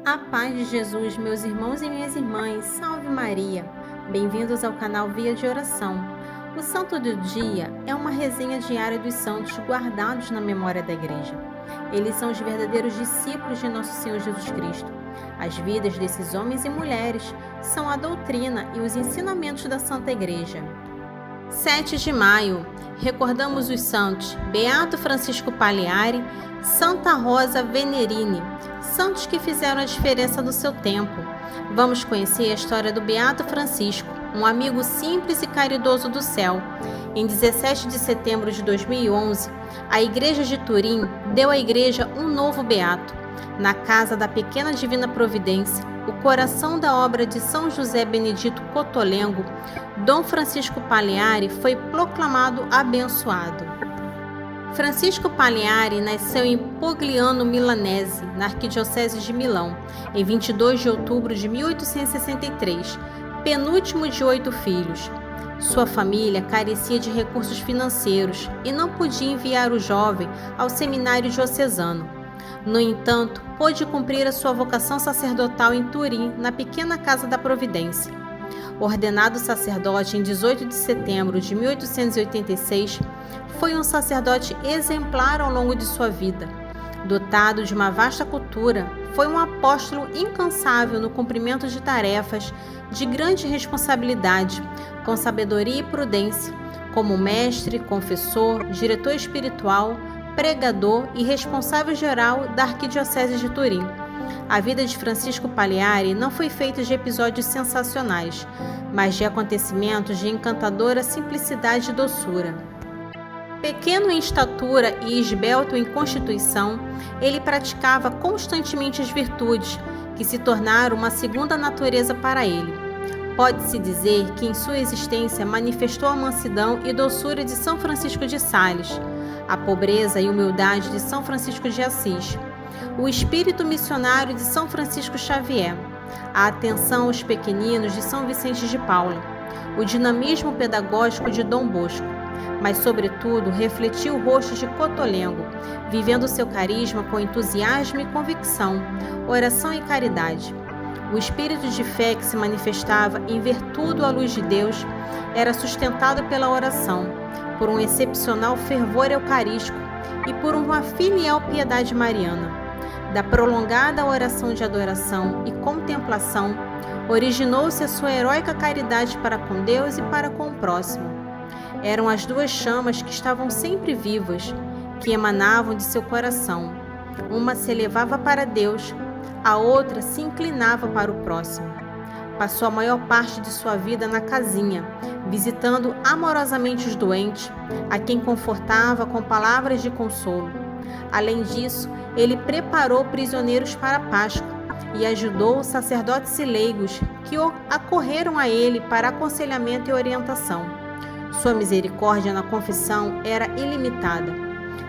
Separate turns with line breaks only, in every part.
A paz de Jesus, meus irmãos e minhas irmãs, salve Maria! Bem-vindos ao canal Via de Oração. O Santo do Dia é uma resenha diária dos santos guardados na memória da Igreja. Eles são os verdadeiros discípulos de Nosso Senhor Jesus Cristo. As vidas desses homens e mulheres são a doutrina e os ensinamentos da Santa Igreja. 7 de maio, recordamos os santos Beato Francisco Pagliari, Santa Rosa Venerini, santos que fizeram a diferença no seu tempo. Vamos conhecer a história do Beato Francisco, um amigo simples e caridoso do céu. Em 17 de setembro de 2011, a Igreja de Turim deu à Igreja um novo beato. Na casa da pequena Divina Providência, o coração da obra de São José Benedito Cotolengo, Dom Francisco Pagliari foi proclamado abençoado. Francisco Pagliari nasceu em Pogliano Milanese, na Arquidiocese de Milão, em 22 de outubro de 1863, penúltimo de 8 filhos. Sua família carecia de recursos financeiros e não podia enviar o jovem ao seminário diocesano. No entanto, pôde cumprir a sua vocação sacerdotal em Turim, na pequena Casa da Providência. Ordenado sacerdote em 18 de setembro de 1886, foi um sacerdote exemplar ao longo de sua vida. Dotado de uma vasta cultura, foi um apóstolo incansável no cumprimento de tarefas de grande responsabilidade, com sabedoria e prudência, como mestre, confessor, diretor espiritual, pregador e responsável geral da Arquidiocese de Turim. A vida de Francisco Pagliari não foi feita de episódios sensacionais, mas de acontecimentos de encantadora simplicidade e doçura. Pequeno em estatura e esbelto em constituição, ele praticava constantemente as virtudes, que se tornaram uma segunda natureza para ele. Pode-se dizer que em sua existência manifestou a mansidão e doçura de São Francisco de Sales, a pobreza e humildade de São Francisco de Assis, o espírito missionário de São Francisco Xavier, a atenção aos pequeninos de São Vicente de Paula, o dinamismo pedagógico de Dom Bosco, mas, sobretudo, refletiu o rosto de Cotolengo, vivendo seu carisma com entusiasmo e convicção, oração e caridade. O espírito de fé que se manifestava em ver tudo à luz de Deus era sustentado pela oração, por um excepcional fervor eucarístico e por uma filial piedade mariana. Da prolongada oração de adoração e contemplação, originou-se a sua heróica caridade para com Deus e para com o próximo. Eram as duas chamas que estavam sempre vivas, que emanavam de seu coração. Uma se elevava para Deus, a outra se inclinava para o próximo. Passou a maior parte de sua vida na casinha, visitando amorosamente os doentes, a quem confortava com palavras de consolo. Além disso, ele preparou prisioneiros para a Páscoa e ajudou os sacerdotes e leigos que acorreram a ele para aconselhamento e orientação. Sua misericórdia na confissão era ilimitada.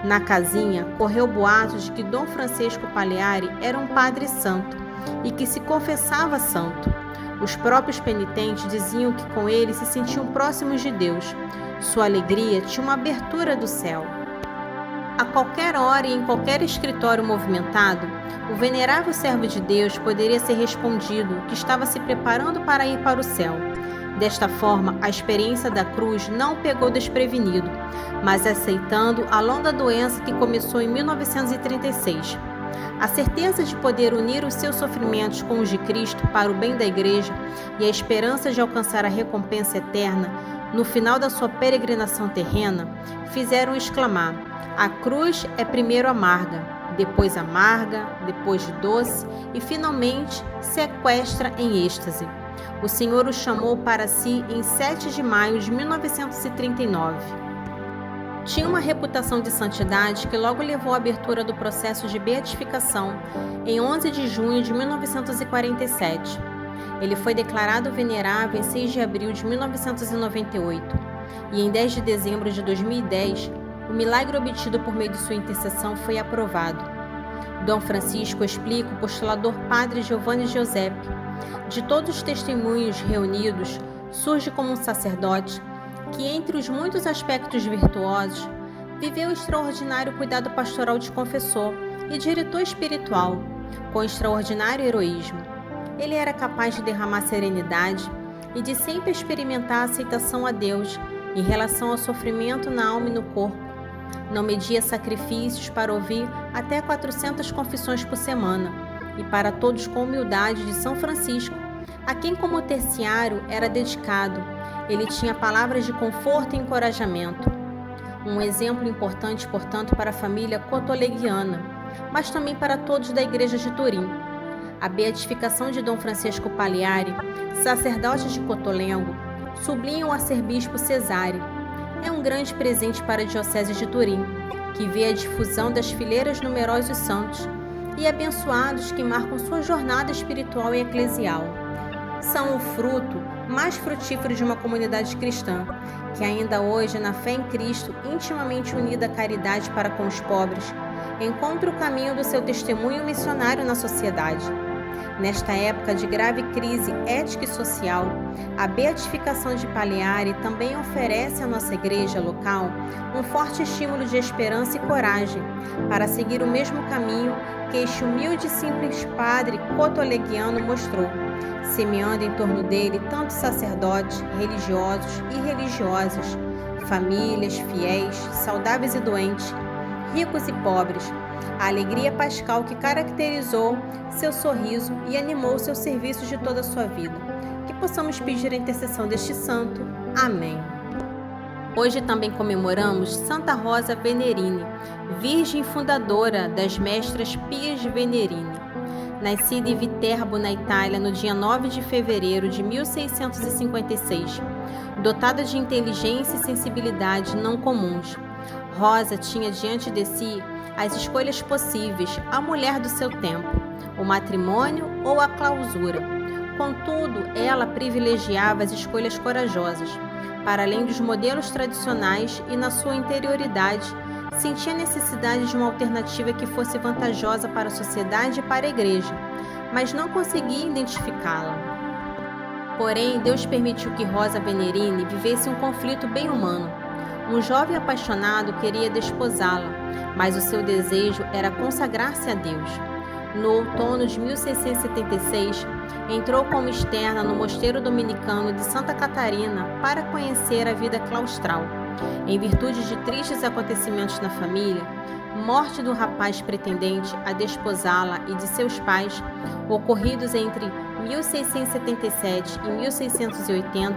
Na casinha, correu boato de que Dom Francisco Pagliari era um padre santo e que se confessava santo. Os próprios penitentes diziam que com ele se sentiam próximos de Deus. Sua alegria tinha uma abertura do céu. A qualquer hora e em qualquer escritório movimentado, o venerável servo de Deus poderia ser respondido que estava se preparando para ir para o céu. Desta forma, a experiência da cruz não o pegou desprevenido, mas aceitando a longa doença que começou em 1936. A certeza de poder unir os seus sofrimentos com os de Cristo para o bem da Igreja e a esperança de alcançar a recompensa eterna no final da sua peregrinação terrena fizeram exclamar: a cruz é primeiro amarga, depois doce e finalmente sequestra em êxtase. O Senhor o chamou para si em 7 de maio de 1939. Tinha uma reputação de santidade que logo levou à abertura do processo de beatificação em 11 de junho de 1947. Ele foi declarado venerável em 6 de abril de 1998 e em 10 de dezembro de 2010, o milagre obtido por meio de sua intercessão foi aprovado. Dom Francisco explica o postulador Padre Giovanni Giuseppe. De todos os testemunhos reunidos, surge como um sacerdote que, entre os muitos aspectos virtuosos, viveu extraordinário cuidado pastoral de confessor e diretor espiritual, com extraordinário heroísmo. Ele era capaz de derramar serenidade e de sempre experimentar a aceitação a Deus em relação ao sofrimento na alma e no corpo. Não media sacrifícios para ouvir até 400 confissões por semana, e para todos com humildade de São Francisco, a quem como terciário era dedicado, ele tinha palavras de conforto e encorajamento. Um exemplo importante, portanto, para a família cotolenguiana, mas também para todos da Igreja de Turim. A beatificação de Dom Francesco Pagliari, sacerdote de Cotolengo, sublinha o arcebispo Cesare. É um grande presente para a Diocese de Turim, que vê a difusão das fileiras numerosos santos e abençoados que marcam sua jornada espiritual e eclesial. São o fruto mais frutífero de uma comunidade cristã, que ainda hoje, na fé em Cristo, intimamente unida à caridade para com os pobres, encontra o caminho do seu testemunho missionário na sociedade. Nesta época de grave crise ética e social, a beatificação de Pagliari também oferece à nossa igreja local um forte estímulo de esperança e coragem para seguir o mesmo caminho que este humilde e simples padre cotolenguiano mostrou, semeando em torno dele tantos sacerdotes, religiosos e religiosas, famílias, fiéis, saudáveis e doentes, ricos e pobres, a alegria pascal que caracterizou seu sorriso e animou seus serviços de toda a sua vida. Que possamos pedir a intercessão deste santo. Amém. Hoje também comemoramos Santa Rosa Venerini, virgem fundadora das Mestras Pias de Venerini. Nascida em Viterbo, na Itália, no dia 9 de fevereiro de 1656, dotada de inteligência e sensibilidade não comuns, Rosa tinha diante de si as escolhas possíveis, a mulher do seu tempo, o matrimônio ou a clausura. Contudo, ela privilegiava as escolhas corajosas, para além dos modelos tradicionais, e na sua interioridade sentia a necessidade de uma alternativa que fosse vantajosa para a sociedade e para a igreja, mas não conseguia identificá-la. Porém, Deus permitiu que Rosa Venerini vivesse um conflito bem humano. Um jovem apaixonado queria desposá-la, mas o seu desejo era consagrar-se a Deus. No outono de 1676, entrou como externa no mosteiro dominicano de Santa Catarina para conhecer a vida claustral. Em virtude de tristes acontecimentos na família, morte do rapaz pretendente a desposá-la e de seus pais, ocorridos entre 1677 e 1680,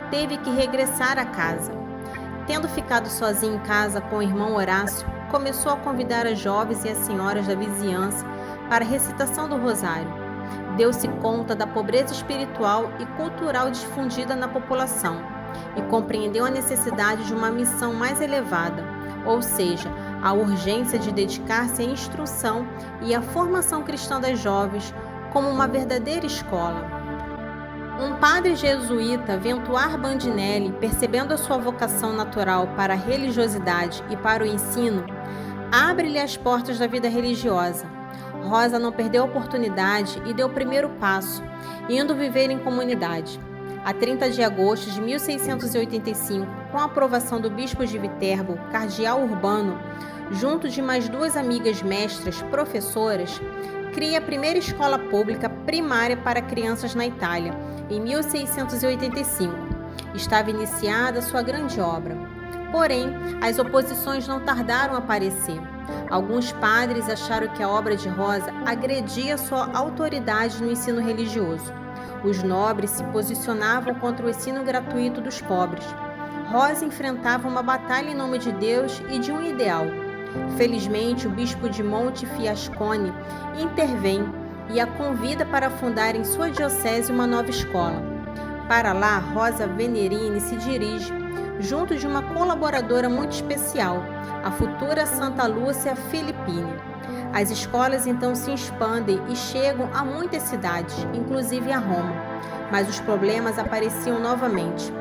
teve que regressar a casa. Tendo ficado sozinho em casa com o irmão Horácio, começou a convidar as jovens e as senhoras da vizinhança para a recitação do rosário. Deu-se conta da pobreza espiritual e cultural difundida na população e compreendeu a necessidade de uma missão mais elevada, ou seja, a urgência de dedicar-se à instrução e à formação cristã das jovens como uma verdadeira escola. Um padre jesuíta, Ventuar Bandinelli, percebendo a sua vocação natural para a religiosidade e para o ensino, abre-lhe as portas da vida religiosa. Rosa não perdeu a oportunidade e deu o primeiro passo, indo viver em comunidade. A 30 de agosto de 1685, com a aprovação do bispo de Viterbo, cardeal Urbano, junto de mais duas amigas mestras, professoras, cria a primeira escola pública primária para crianças na Itália, em 1685. Estava iniciada sua grande obra. Porém, as oposições não tardaram a aparecer. Alguns padres acharam que a obra de Rosa agredia sua autoridade no ensino religioso. Os nobres se posicionavam contra o ensino gratuito dos pobres. Rosa enfrentava uma batalha em nome de Deus e de um ideal. Felizmente, o bispo de Montefiascone intervém e a convida para fundar em sua diocese uma nova escola. Para lá, Rosa Venerini se dirige, junto de uma colaboradora muito especial, a futura Santa Lúcia Filippini. As escolas então se expandem e chegam a muitas cidades, inclusive a Roma, mas os problemas apareciam novamente.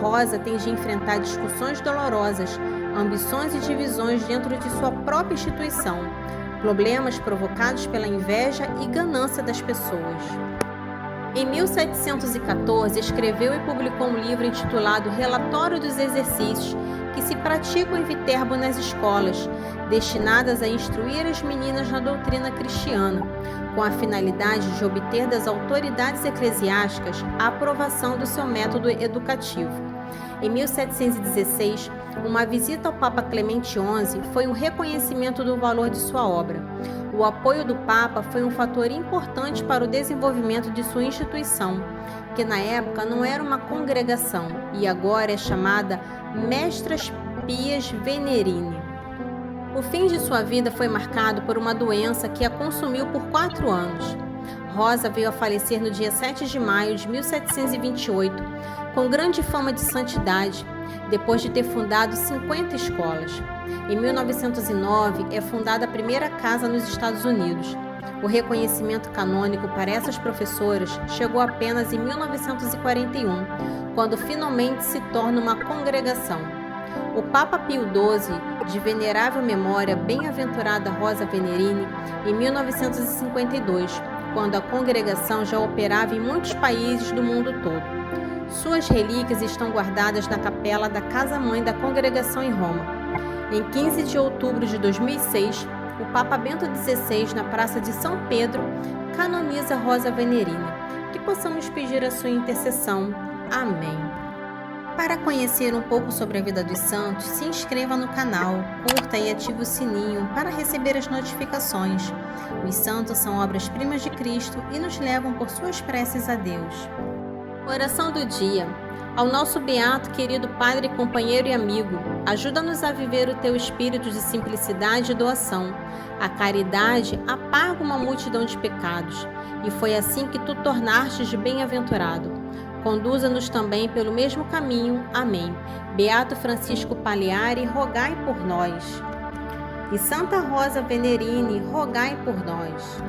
Rosa tem de enfrentar discussões dolorosas, ambições e divisões dentro de sua própria instituição, problemas provocados pela inveja e ganância das pessoas. Em 1714, escreveu e publicou um livro intitulado Relatório dos Exercícios que se praticam em Viterbo nas escolas, destinadas a instruir as meninas na doutrina cristiana, com a finalidade de obter das autoridades eclesiásticas a aprovação do seu método educativo. Em 1716, uma visita ao Papa Clemente XI foi um reconhecimento do valor de sua obra. O apoio do Papa foi um fator importante para o desenvolvimento de sua instituição, que na época não era uma congregação e agora é chamada Mestras Pias Venerini. O fim de sua vida foi marcado por uma doença que a consumiu por 4 anos. Rosa veio a falecer no dia 7 de maio de 1728, com grande fama de santidade, depois de ter fundado 50 escolas. Em 1909, é fundada a primeira casa nos Estados Unidos. O reconhecimento canônico para essas professoras chegou apenas em 1941, quando finalmente se torna uma congregação. O Papa Pio XII, de venerável memória, bem-aventurada Rosa Venerini, em 1952, quando a congregação já operava em muitos países do mundo todo. Suas relíquias estão guardadas na capela da Casa-Mãe da Congregação em Roma. Em 15 de outubro de 2006, o Papa Bento XVI, na Praça de São Pedro, canoniza Rosa Venerini. Que possamos pedir a sua intercessão. Amém. Para conhecer um pouco sobre a vida dos santos, se inscreva no canal, curta e ative o sininho para receber as notificações. Os santos são obras-primas de Cristo e nos levam por suas preces a Deus. Oração do dia. Ao nosso beato, querido Padre, companheiro e amigo, ajuda-nos a viver o teu espírito de simplicidade e doação. A caridade apaga uma multidão de pecados, e foi assim que tu tornastes bem-aventurado. Conduza-nos também pelo mesmo caminho. Amém. Beato Francisco Pagliari, rogai por nós. E Santa Rosa Venerini, rogai por nós.